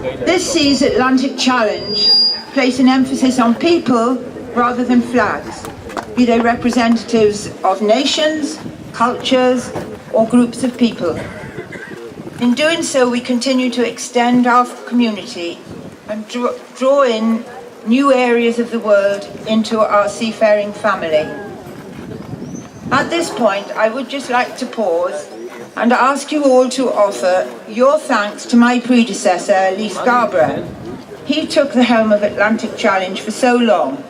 This sees Atlantic Challenge place an emphasis on people rather than flags, be they representatives of nations, cultures, or groups of people. In doing so, we continue to extend our community and draw in new areas of the world into our seafaring family. At this point, I would just like to pause and ask you all to offer your thanks to my predecessor, Lee Scarborough. He took the helm of Atlantic Challenge for so long.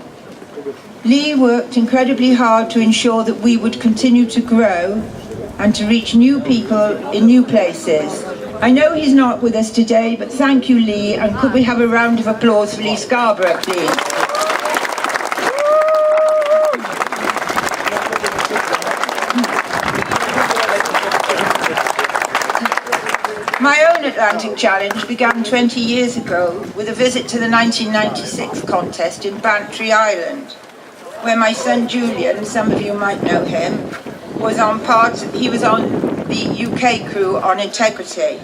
Lee worked incredibly hard to ensure that we would continue to grow and to reach new people in new places. I know he's not with us today, but thank you, Lee, and could we have a round of applause for Lee Scarborough, please? My own Atlantic Challenge began 20 years ago with a visit to the 1996 contest in Bantry Island, where my son Julian, some of you might know him, was on the UK crew on Integrity.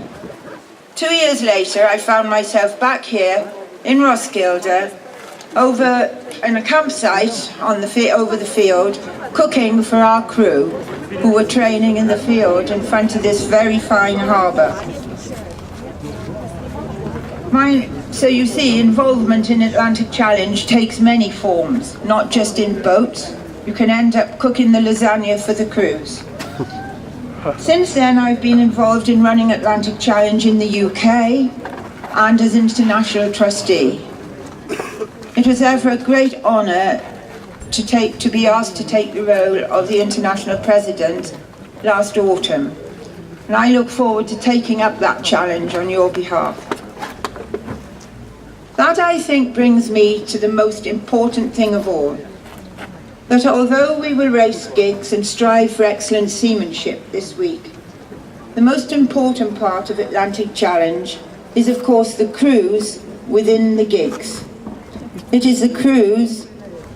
2 years later, I found myself back here in Roskilde, over in a campsite over the field, cooking for our crew, who were training in the field in front of this very fine harbour. So you see, involvement in Atlantic Challenge takes many forms, not just in boats. You can end up cooking the lasagna for the crews. Since then, I've been involved in running Atlantic Challenge in the UK and as international trustee. It was ever a great honour to be asked to take the role of the international president last autumn, and I look forward to taking up that challenge on your behalf. That, I think, brings me to the most important thing of all, that although we will race gigs and strive for excellent seamanship this week, the most important part of Atlantic Challenge is, of course, the crews within the gigs. It is the crews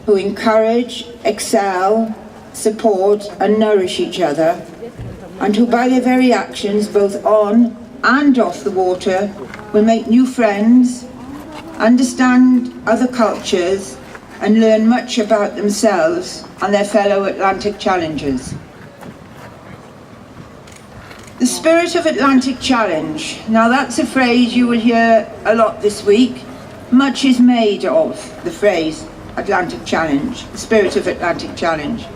who encourage, excel, support and nourish each other, and who by their very actions, both on and off the water, will make new friends, understand other cultures, and learn much about themselves and their fellow Atlantic challengers. The spirit of Atlantic Challenge. Now that's a phrase you will hear a lot this week. Much is made of the phrase Atlantic Challenge, the spirit of Atlantic Challenge.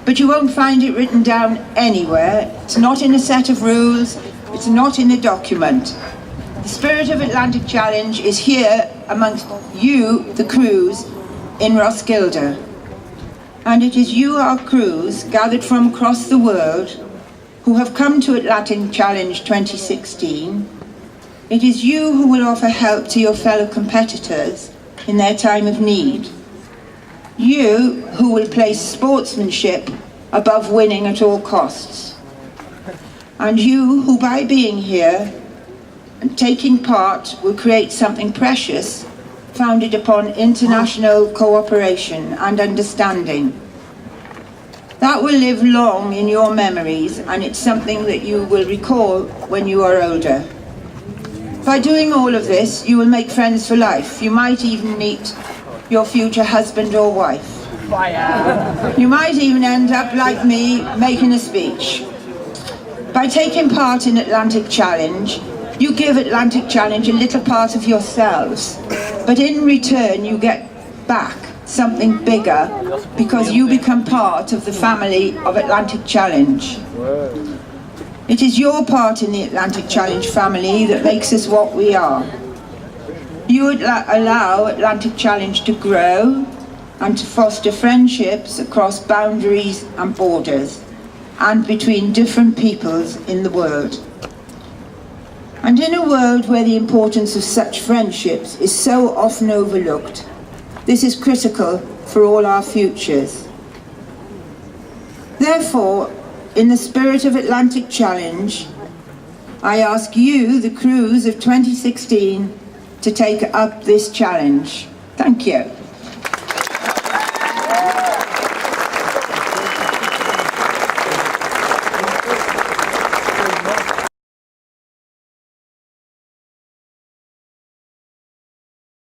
But you won't find it written down anywhere. It's not in a set of rules. It's not in a document. The spirit of Atlantic Challenge is here amongst you, the crews, in Roskilde. And it is you, our crews, gathered from across the world, who have come to Atlantic Challenge 2016. It is you who will offer help to your fellow competitors in their time of need. You who will place sportsmanship above winning at all costs. And you who, by being here and taking part, will create something precious founded upon international cooperation and understanding. That will live long in your memories, and it's something that you will recall when you are older. By doing all of this, you will make friends for life. You might even meet your future husband or wife. You might even end up, like me, making a speech. By taking part in Atlantic Challenge, you give Atlantic Challenge a little part of yourselves, but in return you get back something bigger because you become part of the family of Atlantic Challenge. It is your part in the Atlantic Challenge family that makes us what we are. You would allow Atlantic Challenge to grow and to foster friendships across boundaries and borders and between different peoples in the world. And in a world where the importance of such friendships is so often overlooked, this is critical for all our futures. Therefore, in the spirit of Atlantic Challenge, I ask you, the crews of 2016, to take up this challenge. Thank you.